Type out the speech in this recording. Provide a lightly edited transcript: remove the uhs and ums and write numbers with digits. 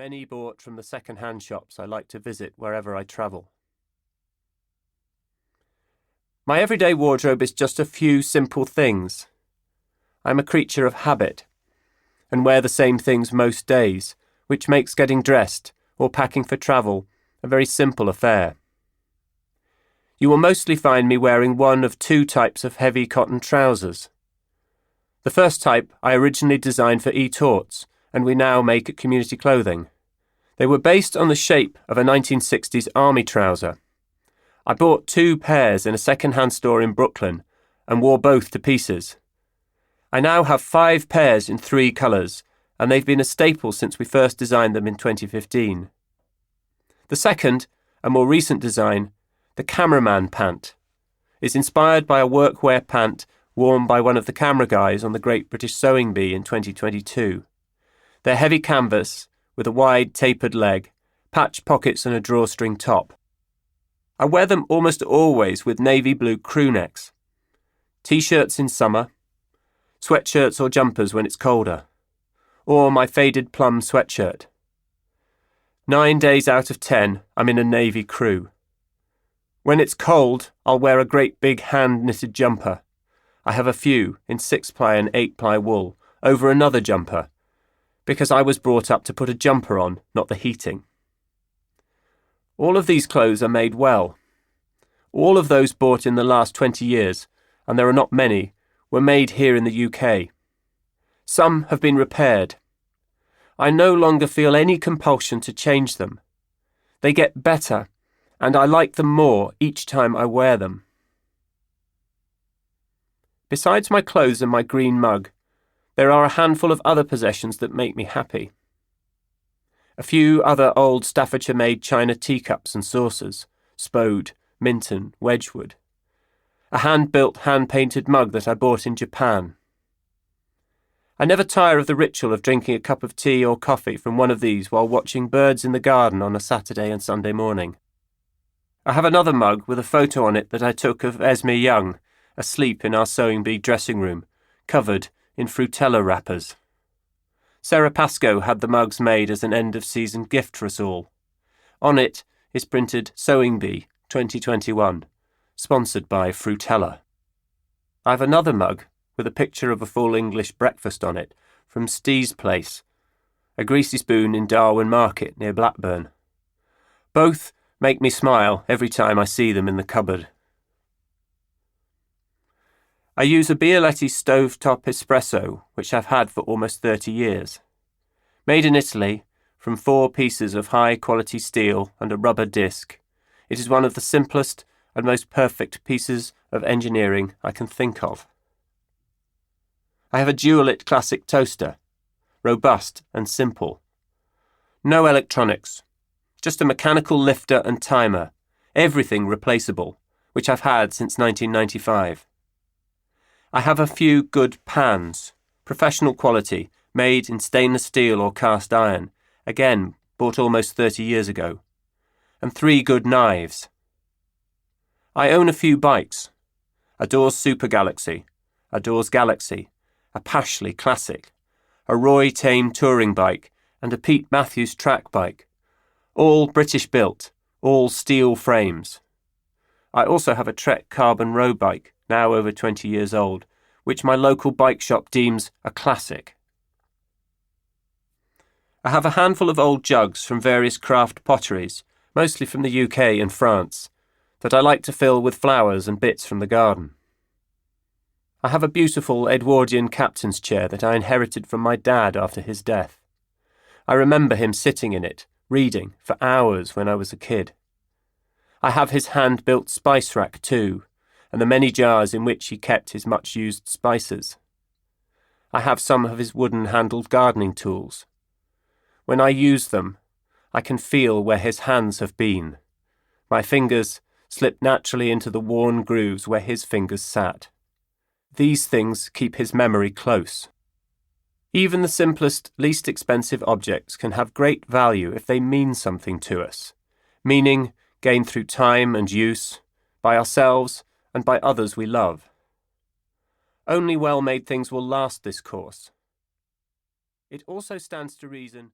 many bought from the second-hand shops I like to visit wherever I travel. My everyday wardrobe is just a few simple things. I'm a creature of habit, and wear the same things most days, which makes getting dressed or packing for travel a very simple affair. You will mostly find me wearing one of two types of heavy cotton trousers. The first type I originally designed for eTorts, and we now make at Community Clothing. They were based on the shape of a 1960s army trouser. I bought 2 pairs in a second-hand store in Brooklyn and wore both to pieces. I now have 5 pairs in 3 colours, and they've been a staple since we first designed them in 2015. The second, a more recent design, the cameraman pant, is inspired by a workwear pant worn by one of the camera guys on the Great British Sewing Bee in 2022. They're heavy canvas with a wide tapered leg, patch pockets and a drawstring top. I wear them almost always with navy blue crew necks, t-shirts in summer, sweatshirts or jumpers when it's colder, or my faded plum sweatshirt. 9 days out of 10, I'm in a navy crew. When it's cold, I'll wear a great big hand-knitted jumper. I have a few in 6-ply and 8-ply wool over another jumper, because I was brought up to put a jumper on, not the heating. All of these clothes are made well. All of those bought in the last 20 years, and there are not many, were made here in the UK. Some have been repaired. I no longer feel any compulsion to change them. They get better, and I like them more each time I wear them. Besides my clothes and my green mug, there are a handful of other possessions that make me happy. A few other old Staffordshire-made china teacups and saucers, Spode, Minton, Wedgwood. A hand-built, hand-painted mug that I bought in Japan. I never tire of the ritual of drinking a cup of tea or coffee from one of these while watching birds in the garden on a Saturday and Sunday morning. I have another mug with a photo on it that I took of Esme Young, asleep in our sewing bee dressing room, covered in Frutella wrappers. Sarah Pascoe had the mugs made as an end-of-season gift for us all. On it is printed Sewing Bee 2021, sponsored by Frutella. I have another mug with a picture of a full English breakfast on it from Stee's Place, a greasy spoon in Darwin Market near Blackburn. Both make me smile every time I see them in the cupboard. I use a Bialetti stovetop espresso, which I've had for almost 30 years. Made in Italy, from 4 pieces of high-quality steel and a rubber disc, it is one of the simplest and most perfect pieces of engineering I can think of. I have a Dualit classic toaster, robust and simple. No electronics, just a mechanical lifter and timer, everything replaceable, which I've had since 1995. I have a few good pans, professional quality, made in stainless steel or cast iron, again bought almost 30 years ago, and 3 good knives. I own a few bikes, a Dawes Super Galaxy, a Dawes Galaxy, a Pashley Classic, a Roy Tame touring bike, and a Pete Matthews track bike, all British built, all steel frames. I also have a Trek Carbon road bike, now over 20 years old, which my local bike shop deems a classic. I have a handful of old jugs from various craft potteries, mostly from the UK and France, that I like to fill with flowers and bits from the garden. I have a beautiful Edwardian captain's chair that I inherited from my dad after his death. I remember him sitting in it, reading, for hours when I was a kid. I have his hand-built spice rack too, and the many jars in which he kept his much-used spices. I have some of his wooden-handled gardening tools. When I use them, I can feel where his hands have been. My fingers slip naturally into the worn grooves where his fingers sat. These things keep his memory close. Even the simplest, least expensive objects can have great value if they mean something to us. Meaning gained through time and use, by ourselves and by others we love. Only well-made things will last this course. It also stands to reason